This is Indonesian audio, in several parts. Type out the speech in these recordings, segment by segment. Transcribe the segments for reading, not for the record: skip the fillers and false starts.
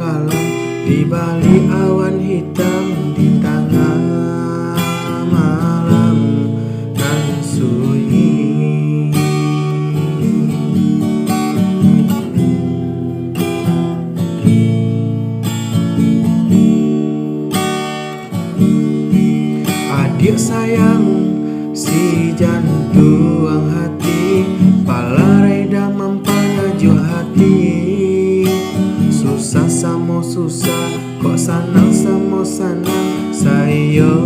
kalam di balik awan hitam di tengah malam nan sunyi. Adik sayang si jantung hati, palarai damam pangaju hati. Susah samo susah, kok sanang samo sanang. Sayo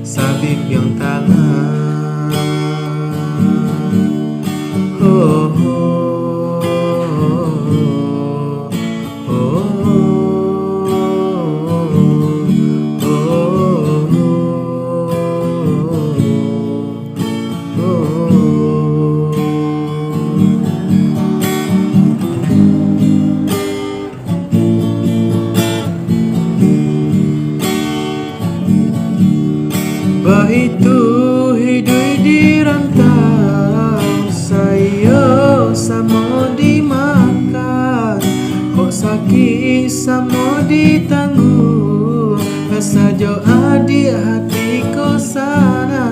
sabib yang tangan. Oh, oh, oh, oh, oh, oh. Begitu hidup di rantau, sayo samo dimakan. Kok sakit samo ditanggung, rasa jo adi hati ko sana.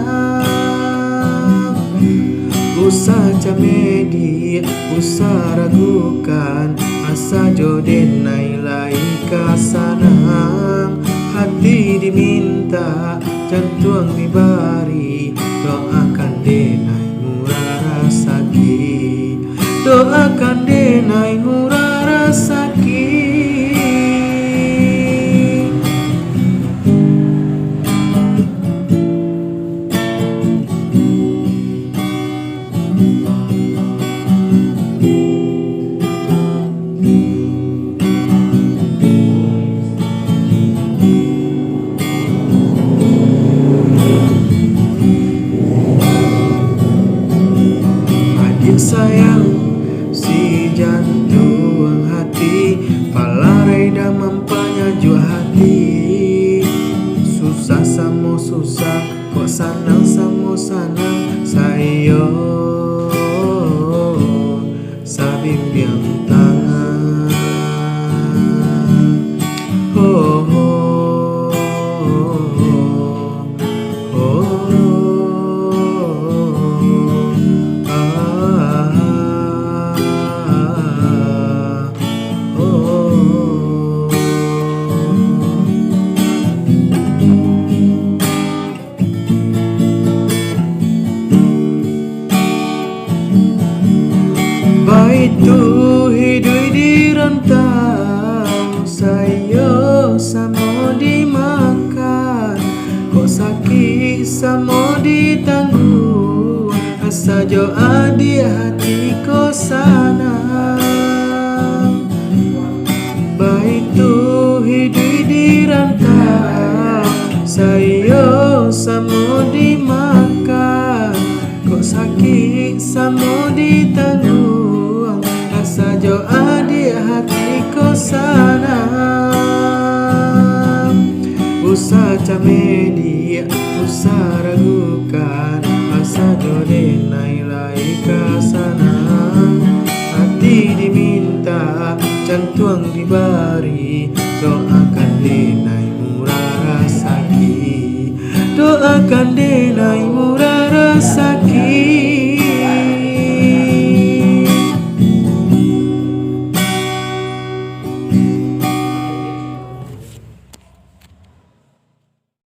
Usah camedi, usah ragukan, asa jo denai lai kasanang. Hati diminta, jantung dibari, doakan denai murah rasaki, doakan denai murah rasaki. Sayang si jantung hati, palarai damam panyaju hati. Susah samo susah, kok sanang samo sanang. Sayo sabib yang tangan. Oh, oh, oh, oh. Itu hidup di rantau, sayo samo dimakan. Kok sakit samo ditanggung, asa jo adi hati ko sana. Itu hidup di rantau, sayo samo dimakan. Kok sakit samo ditanggung, sajo adi hati ko sana. Usah camedi, usah ragukan, asa jo denai lai kasana. Hati diminta, jantung dibari, doakan denai murah rasaki, doakan denai